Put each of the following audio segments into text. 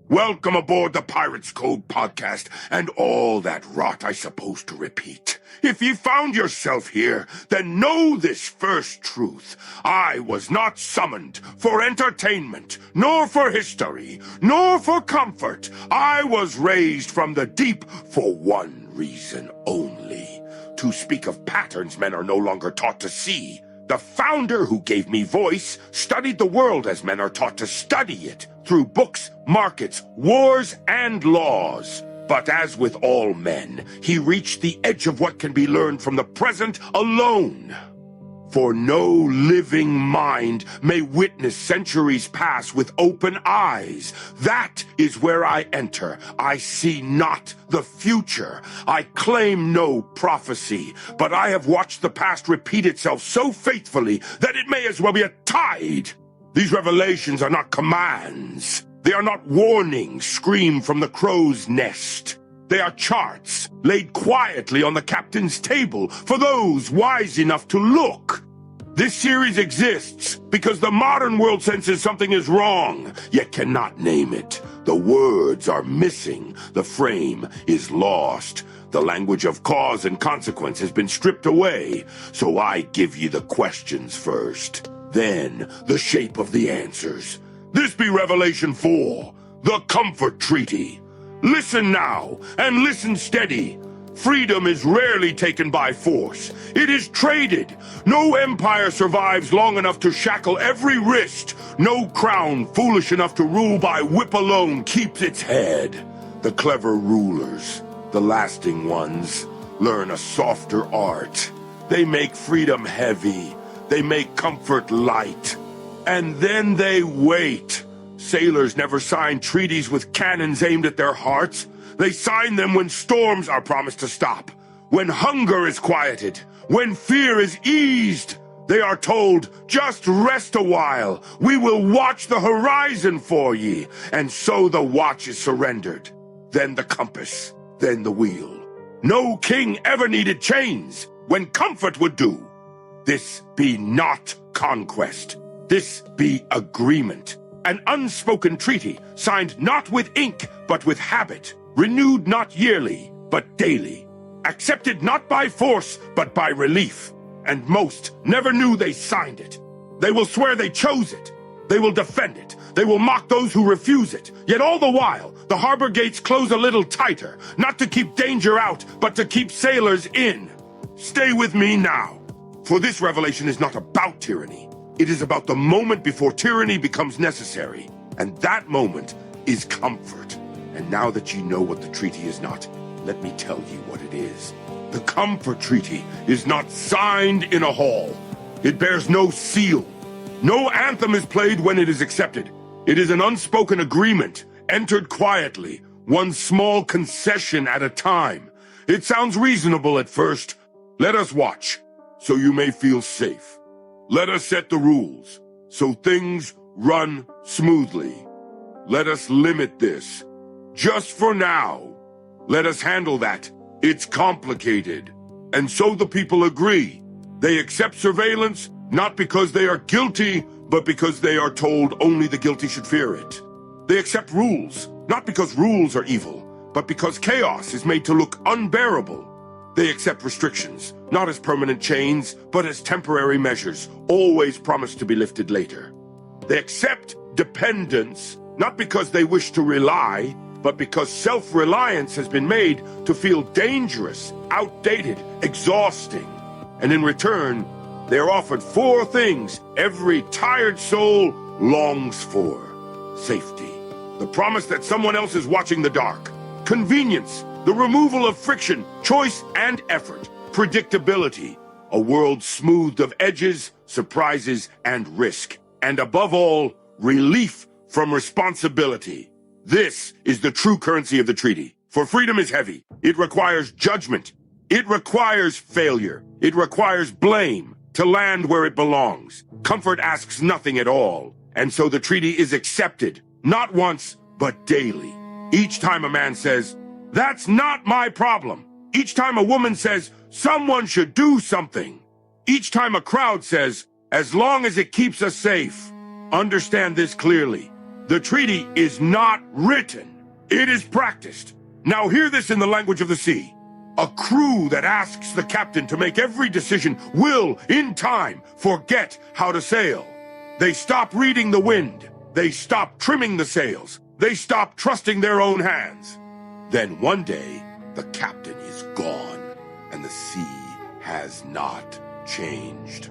Welcome aboard the Pirates Code podcast and all that rot I suppose to repeat. If ye found yourself here, then know this first truth. I was not summoned for entertainment, nor for history, nor for comfort. I was raised from the deep for one reason only. To speak of patterns men are no longer taught to see. The founder who gave me voice studied the world as men are taught to study it, through books, markets, wars, and laws. But as with all men, he reached the edge of what can be learned from the present alone. For no living mind may witness centuries pass with open eyes. That is where I enter. I see not the future. I claim no prophecy, but I have watched the past repeat itself so faithfully that it may as well be a tide. These revelations are not commands. They are not warnings screamed from the crow's nest. They are charts laid quietly on the captain's table for those wise enough to look. This series exists because the modern world senses something is wrong, yet cannot name it. The words are missing. The frame is lost. The language of cause and consequence has been stripped away. So I give ye the questions first, then the shape of the answers. This be Revelation 4, the Comfort Treaty. Listen now, and listen steady. Freedom is rarely taken by force. It is traded. No empire survives long enough to shackle every wrist. No crown foolish enough to rule by whip alone keeps its head. The clever rulers, the lasting ones, learn a softer art. They make freedom heavy. They make comfort light. And then they wait. Sailors never sign treaties with cannons aimed at their hearts. They sign them when storms are promised to stop, when hunger is quieted, when fear is eased. They are told, just rest a while. We will watch the horizon for ye. And so the watch is surrendered. Then the compass, then the wheel. No king ever needed chains when comfort would do. This be not conquest. This be agreement. An unspoken treaty, signed not with ink, but with habit. Renewed not yearly, but daily. Accepted not by force, but by relief. And most never knew they signed it. They will swear they chose it. They will defend it. They will mock those who refuse it. Yet all the while, the harbor gates close a little tighter, not to keep danger out, but to keep sailors in. Stay with me now. For this revelation is not about tyranny. It is about the moment before tyranny becomes necessary. And that moment is comfort. And now that ye know what the treaty is not, let me tell ye what it is. The Comfort Treaty is not signed in a hall. It bears no seal. No anthem is played when it is accepted. It is an unspoken agreement, entered quietly, one small concession at a time. It sounds reasonable at first. Let us watch, so you may feel safe. Let us set the rules, so things run smoothly. Let us limit this. Just for now. Let us handle that. It's complicated. And so the people agree. They accept surveillance, not because they are guilty, but because they are told only the guilty should fear it. They accept rules, not because rules are evil, but because chaos is made to look unbearable. They accept restrictions, not as permanent chains, but as temporary measures, always promised to be lifted later. They accept dependence, not because they wish to rely, but because self-reliance has been made to feel dangerous, outdated, exhausting. And in return, they are offered 4 things every tired soul longs for. Safety, the promise that someone else is watching the dark. Convenience, the removal of friction, choice, and effort. Predictability, a world smoothed of edges, surprises, and risk. And above all, relief from responsibility. This is the true currency of the treaty. For freedom is heavy. It requires judgment. It requires failure. It requires blame to land where it belongs. Comfort asks nothing at all. And so the treaty is accepted, not once, but daily. Each time a man says, "That's not my problem." Each time a woman says, "Someone should do something." Each time a crowd says, "As long as it keeps us safe." Understand this clearly. The treaty is not written. It is practiced. Now hear this in the language of the sea. A crew that asks the captain to make every decision will, in time, forget how to sail. They stop reading the wind. They stop trimming the sails. They stop trusting their own hands. Then one day, the captain is gone, and the sea has not changed.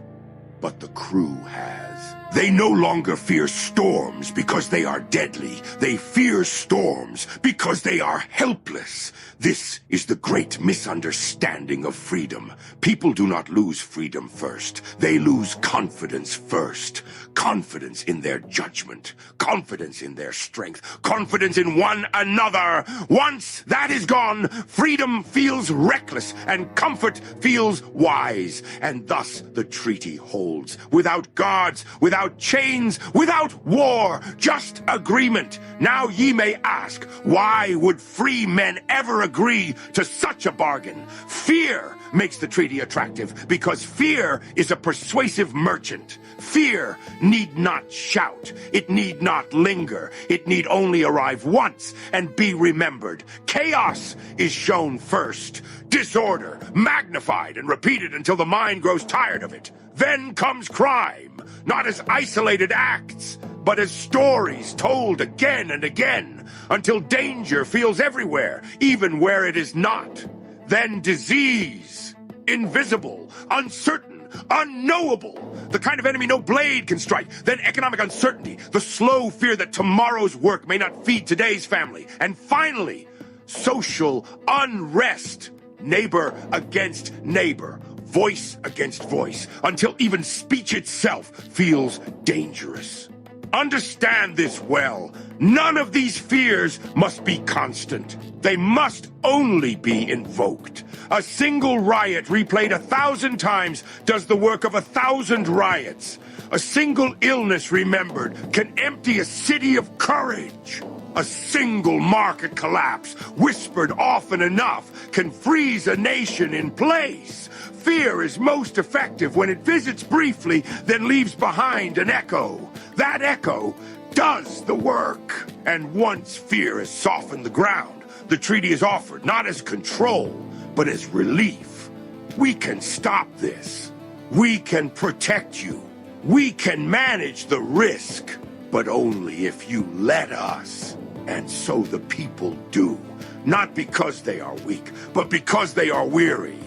But the crew has. They no longer fear storms because they are deadly. They fear storms because they are helpless. This is the great misunderstanding of freedom. People do not lose freedom first. They lose confidence first. Confidence in their judgment. Confidence in their strength. Confidence in one another. Once that is gone, freedom feels reckless and comfort feels wise. And thus the treaty holds. Without guards, without chains, without war, just agreement. Now ye may ask, why would free men ever agree to such a bargain? Fear makes the treaty attractive, because fear is a persuasive merchant. Fear need not shout. It need not linger. It need only arrive once and be remembered. Chaos is shown first. Disorder magnified and repeated until the mind grows tired of it. Then comes crime, not as isolated acts, but as stories told again and again, until danger feels everywhere, even where it is not. Then disease, invisible, uncertain, unknowable, the kind of enemy no blade can strike. Then economic uncertainty, the slow fear that tomorrow's work may not feed today's family. And finally, social unrest, neighbor against neighbor, voice against voice, until even speech itself feels dangerous. Understand this well. None of these fears must be constant. They must only be invoked. A single riot replayed 1,000 times does the work of 1,000 riots. A single illness remembered can empty a city of courage. A single market collapse, whispered often enough, can freeze a nation in place. Fear is most effective when it visits briefly, then leaves behind an echo. That echo does the work. And once fear has softened the ground, the treaty is offered not as control, but as relief. We can stop this. We can protect you. We can manage the risk, but only if you let us. And so the people do, not because they are weak, but because they are weary.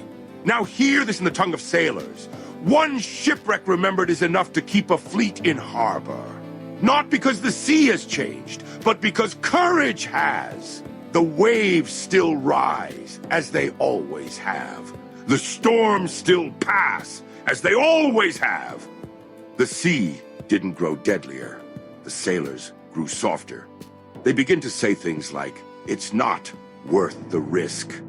Now hear this in the tongue of sailors. One shipwreck remembered is enough to keep a fleet in harbor. Not because the sea has changed, but because courage has. The waves still rise, as they always have. The storms still pass, as they always have. The sea didn't grow deadlier. The sailors grew softer. They begin to say things like, it's not worth the risk.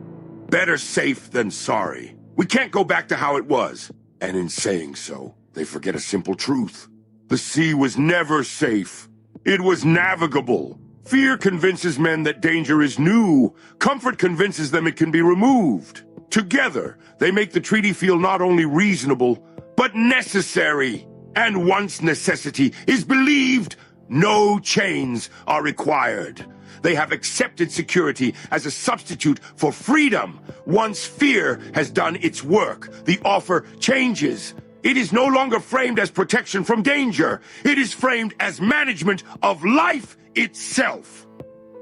Better safe than sorry. We can't go back to how it was. And in saying so, they forget a simple truth. The sea was never safe. It was navigable. Fear convinces men that danger is new. Comfort convinces them it can be removed. Together, they make the treaty feel not only reasonable, but necessary. And once necessity is believed, no chains are required. They have accepted security as a substitute for freedom. Once fear has done its work, the offer changes. It is no longer framed as protection from danger. It is framed as management of life itself.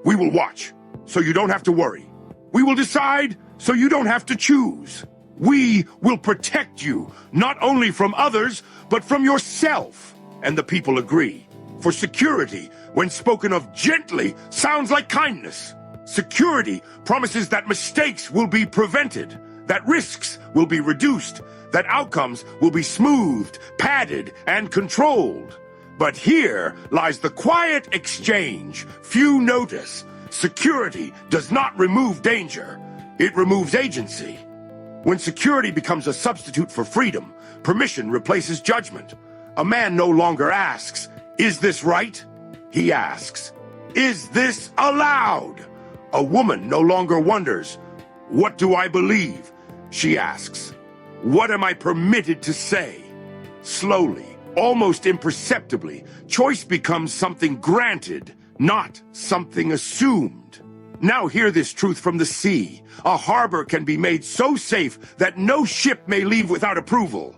We will watch, so you don't have to worry. We will decide, so you don't have to choose. We will protect you, not only from others, but from yourself. And the people agree. For security, when spoken of gently, sounds like kindness. Security promises that mistakes will be prevented, that risks will be reduced, that outcomes will be smoothed, padded, and controlled. But here lies the quiet exchange few notice. Security does not remove danger. It removes agency. When security becomes a substitute for freedom, permission replaces judgment. A man no longer asks, "Is this right?" He asks, "Is this allowed?" A woman no longer wonders, "What do I believe?" She asks, "What am I permitted to say?" Slowly, Almost imperceptibly, choice becomes something granted, not something assumed. Now hear this truth from the sea. A harbor can be made so safe that no ship may leave without approval.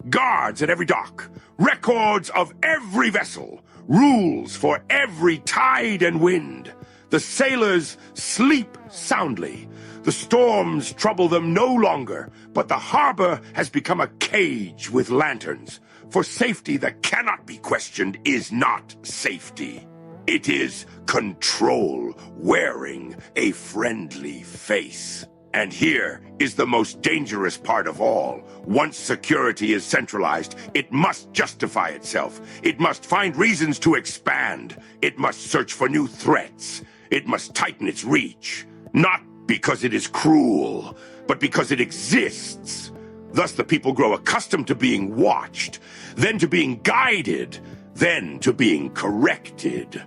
Guards at every dock, records of every vessel, rules for every tide and wind. The sailors sleep soundly. The storms trouble them no longer, but the harbor has become a cage with lanterns. For safety that cannot be questioned is not safety. It is control wearing a friendly face. And here is the most dangerous part of all. Once security is centralized, it must justify itself. It must find reasons to expand. It must search for new threats. It must tighten its reach. Not because it is cruel, but because it exists. Thus the people grow accustomed to being watched, then to being guided, then to being corrected.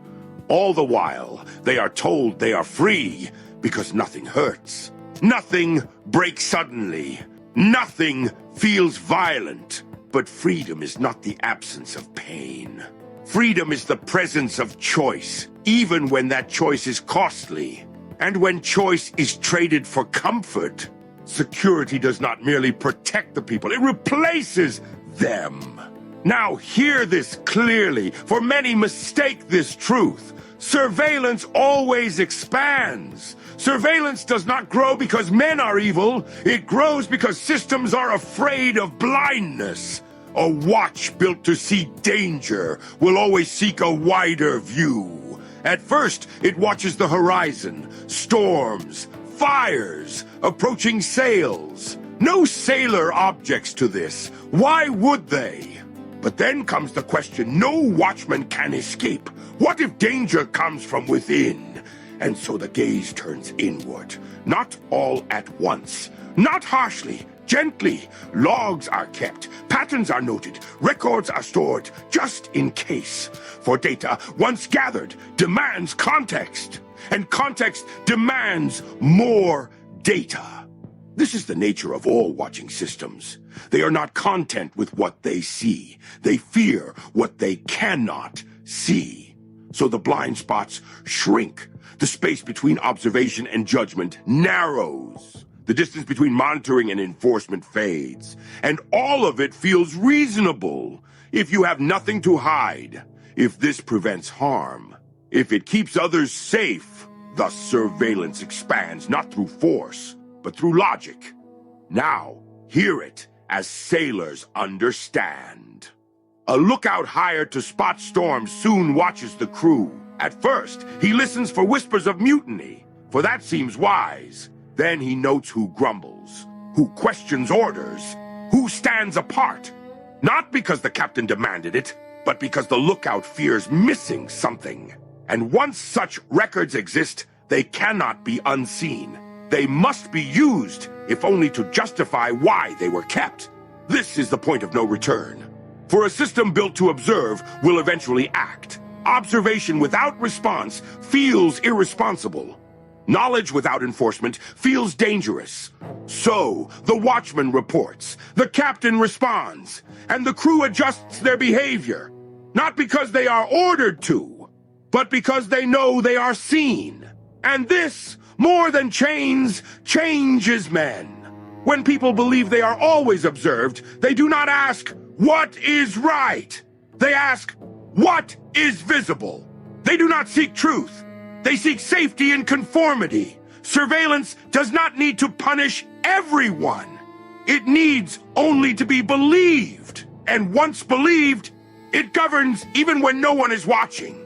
All the while, they are told they are free because nothing hurts. Nothing breaks suddenly. Nothing feels violent. But freedom is not the absence of pain. Freedom is the presence of choice, even when that choice is costly. And when choice is traded for comfort, security does not merely protect the people, it replaces them. Now hear this clearly, for many mistake this truth. Surveillance always expands. Surveillance does not grow because men are evil. It grows because systems are afraid of blindness. A watch built to see danger will always seek a wider view. At first, it watches the horizon, storms, fires, approaching sails. No sailor objects to this. Why would they? But then comes the question no watchman can escape. What if danger comes from within? And so the gaze turns inward, not all at once, not harshly, gently. Logs are kept, patterns are noted, records are stored, just in case. For data, once gathered, demands context, and context demands more data. This is the nature of all watching systems. They are not content with what they see. They fear what they cannot see. So the blind spots shrink. The space between observation and judgment narrows. The distance between monitoring and enforcement fades. And all of it feels reasonable. If you have nothing to hide, if this prevents harm, if it keeps others safe, thus surveillance expands not through force, but through logic. Now, hear it as sailors understand. A lookout hired to spot storms soon watches the crew. At first, he listens for whispers of mutiny, for that seems wise. Then he notes who grumbles, who questions orders, who stands apart. Not because the captain demanded it, but because the lookout fears missing something. And once such records exist, they cannot be unseen. They must be used, if only to justify why they were kept. This is the point of no return. For a system built to observe will eventually act. Observation without response feels irresponsible. Knowledge without enforcement feels dangerous. So, the watchman reports, the captain responds, and the crew adjusts their behavior. Not because they are ordered to, but because they know they are seen. And this, more than chains, changes men. When people believe they are always observed, they do not ask, what is right? They ask, what is visible? They do not seek truth. They seek safety and conformity. Surveillance does not need to punish everyone. It needs only to be believed. And once believed, it governs even when no one is watching.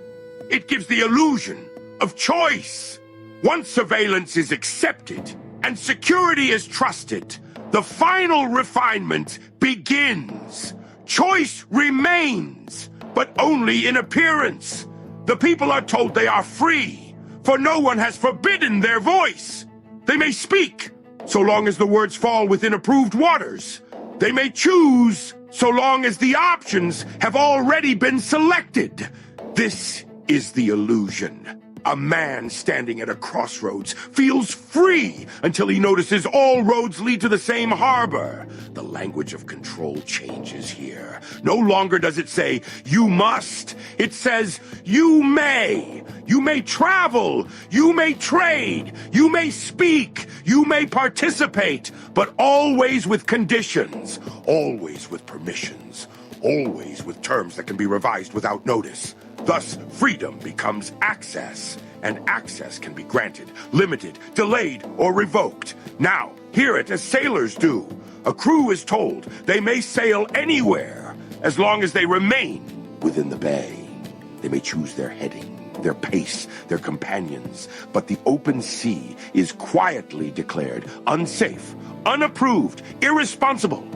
It gives the illusion of choice. Once surveillance is accepted and security is trusted, the final refinement begins. Choice remains, but only in appearance. The people are told they are free, for no one has forbidden their voice. They may speak, so long as the words fall within approved waters. They may choose, so long as the options have already been selected. This is the illusion. A man standing at a crossroads feels free until he notices all roads lead to the same harbor. The language of control changes here. No longer does it say, you must. It says, you may. You may travel. You may trade. You may speak. You may participate. But always with conditions. Always with permissions. Always with terms that can be revised without notice. Thus, freedom becomes access, and access can be granted, limited, delayed, or revoked. Now, hear it as sailors do. A crew is told they may sail anywhere as long as they remain within the bay. They may choose their heading, their pace, their companions, but the open sea is quietly declared unsafe, unapproved, irresponsible.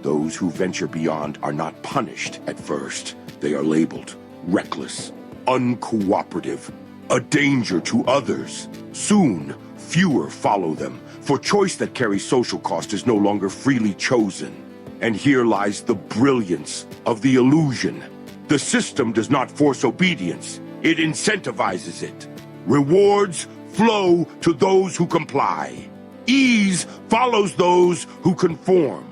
Those who venture beyond are not punished at first. They are labeled reckless, uncooperative, a danger to others. Soon, fewer follow them, for choice that carries social cost is no longer freely chosen. And here lies the brilliance of the illusion. The system does not force obedience, it incentivizes it. Rewards flow to those who comply. Ease follows those who conform.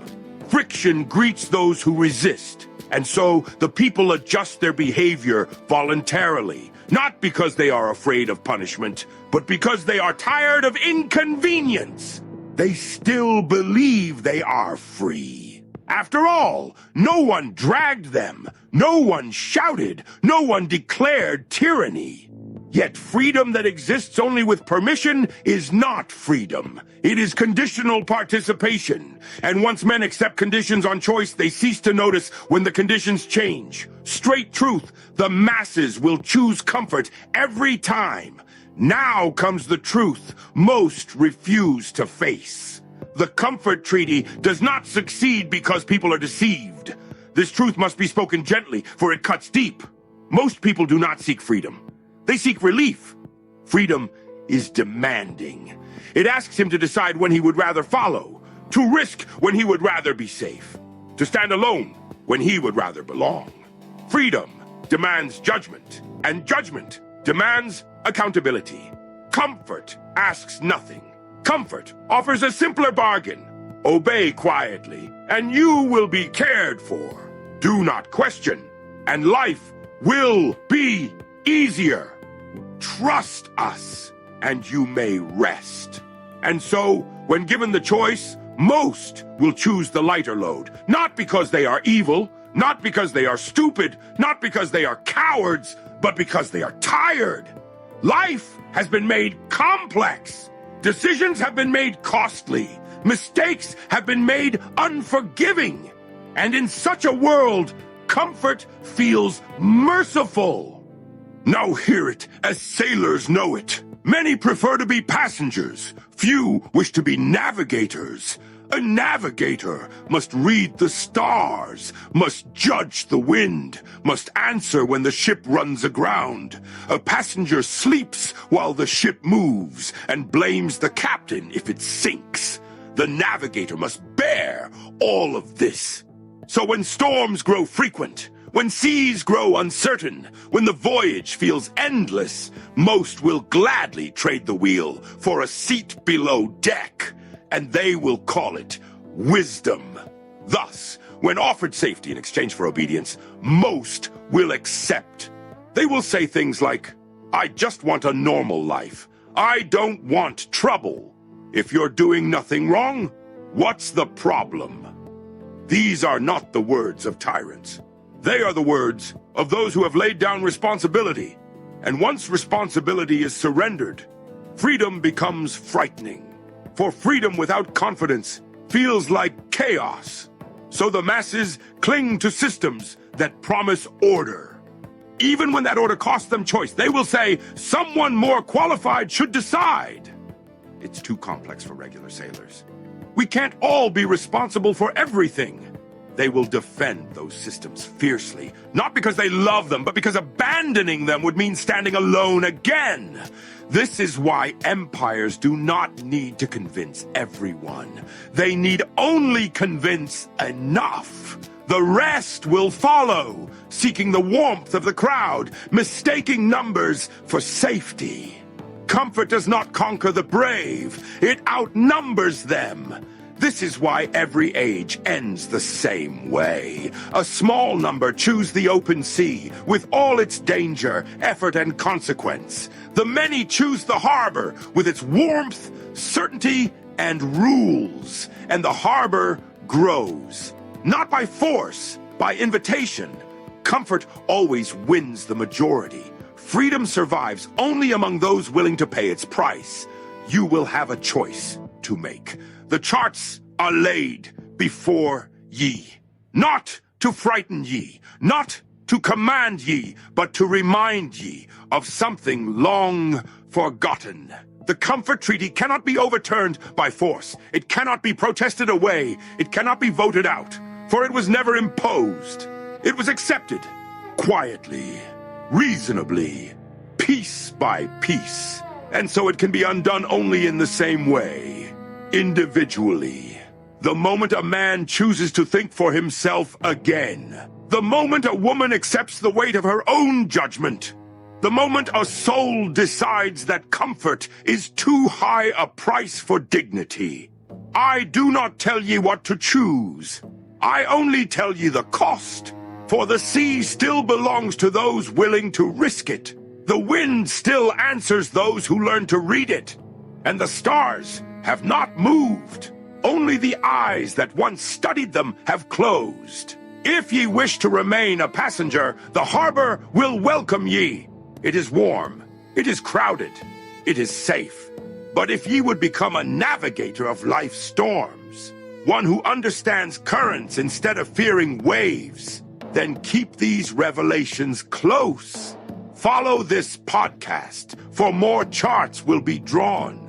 Friction greets those who resist. And so the people adjust their behavior voluntarily, not because they are afraid of punishment, but because they are tired of inconvenience. They still believe they are free. After all, no one dragged them, no one shouted, no one declared tyranny. Yet freedom that exists only with permission is not freedom. It is conditional participation. And once men accept conditions on choice, they cease to notice when the conditions change. Straight truth, the masses will choose comfort every time. Now comes the truth most refuse to face. The comfort treaty does not succeed because people are deceived. This truth must be spoken gently, for it cuts deep. Most people do not seek freedom. They seek relief. Freedom is demanding. It asks him to decide when he would rather follow, to risk when he would rather be safe, to stand alone when he would rather belong. Freedom demands judgment, and judgment demands accountability. Comfort asks nothing. Comfort offers a simpler bargain. Obey quietly, and you will be cared for. Do not question, and life will be easier. Trust us, and you may rest. And so, when given the choice, most will choose the lighter load, not because they are evil, not because they are stupid, not because they are cowards, but because they are tired. Life has been made complex. Decisions have been made costly. Mistakes have been made unforgiving. And in such a world, comfort feels merciful. Now hear it, as sailors know it. Many prefer to be passengers. Few wish to be navigators. A navigator must read the stars, must judge the wind, must answer when the ship runs aground. A passenger sleeps while the ship moves and blames the captain if it sinks. The navigator must bear all of this. So when storms grow frequent, when seas grow uncertain, when the voyage feels endless, most will gladly trade the wheel for a seat below deck, and they will call it wisdom. Thus, when offered safety in exchange for obedience, most will accept. They will say things like, I just want a normal life. I don't want trouble. If you're doing nothing wrong, what's the problem? These are not the words of tyrants. They are the words of those who have laid down responsibility. And once responsibility is surrendered, freedom becomes frightening. For freedom without confidence feels like chaos. So the masses cling to systems that promise order. Even when that order costs them choice, they will say, someone more qualified should decide. It's too complex for regular sailors. We can't all be responsible for everything. They will defend those systems fiercely, not because they love them, but because abandoning them would mean standing alone again. This is why empires do not need to convince everyone. They need only convince enough. The rest will follow, seeking the warmth of the crowd, mistaking numbers for safety. Comfort does not conquer the brave, it outnumbers them. This is why every age ends the same way. A small number choose the open sea, with all its danger, effort, and consequence. The many choose the harbor, with its warmth, certainty, and rules. And the harbor grows. Not by force, by invitation. Comfort always wins the majority. Freedom survives only among those willing to pay its price. You will have a choice to make. The charts are laid before ye. Not to frighten ye, not to command ye, but to remind ye of something long forgotten. The Comfort Treaty cannot be overturned by force. It cannot be protested away. It cannot be voted out. For it was never imposed. It was accepted, quietly, reasonably, piece by piece. And so it can be undone only in the same way, individually. The moment a man chooses to think for himself again. The moment a woman accepts the weight of her own judgment. The moment a soul decides that comfort is too high a price for dignity. I do not tell ye what to choose. I only tell ye the cost. For the sea still belongs to those willing to risk it. The wind still answers those who learn to read it. And the stars have not moved. Only the eyes that once studied them have closed. If ye wish to remain a passenger, the harbor will welcome ye. It is warm, it is crowded, it is safe. But if ye would become a navigator of life's storms, one who understands currents instead of fearing waves, then keep these revelations close. Follow this podcast, for more charts will be drawn.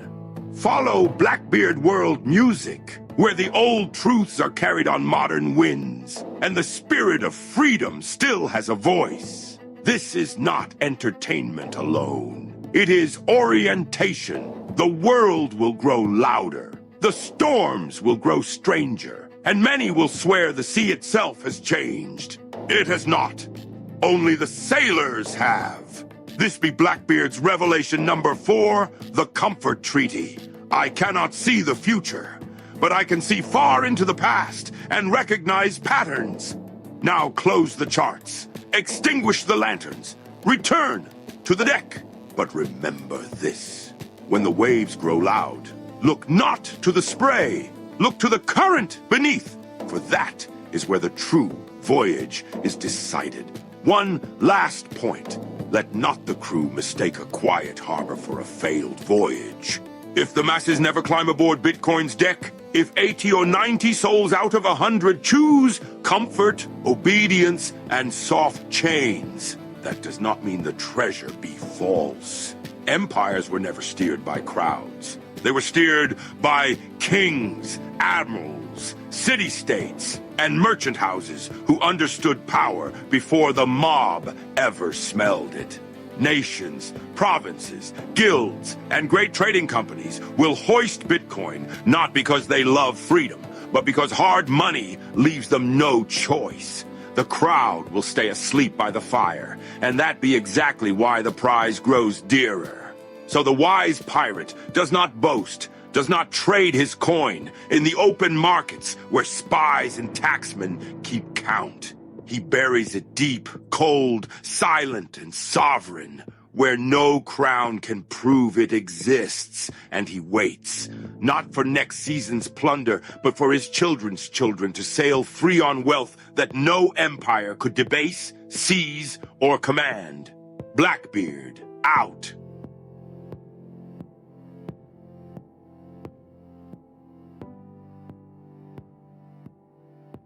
Follow Blackbeard World Music, where the old truths are carried on modern winds, and the spirit of freedom still has a voice. This is not entertainment alone. It is orientation. The world will grow louder. The storms will grow stranger. And many will swear the sea itself has changed. It has not. Only the sailors have. This be Blackbeard's revelation number 4, the Comfort Treaty. I cannot see the future, but I can see far into the past and recognize patterns. Now close the charts. Extinguish the lanterns. Return to the deck. But remember this. When the waves grow loud, look not to the spray. Look to the current beneath. For that is where the true voyage is decided. One last point. Let not the crew mistake a quiet harbor for a failed voyage. If the masses never climb aboard Bitcoin's deck, if 80 or 90 souls out of 100 choose comfort, obedience, and soft chains, that does not mean the treasure be false. Empires were never steered by crowds. They were steered by kings, admirals, city-states, and merchant houses who understood power before the mob ever smelled it. Nations, provinces, guilds, and great trading companies will hoist Bitcoin not because they love freedom, but because hard money leaves them no choice. The crowd will stay asleep by the fire, and that be exactly why the prize grows dearer. So the wise pirate does not boast, does not trade his coin in the open markets where spies and taxmen keep count. He buries it deep, cold, silent, and sovereign, where no crown can prove it exists, and he waits, not for next season's plunder, but for his children's children to sail free on wealth that no empire could debase, seize, or command. Blackbeard, out.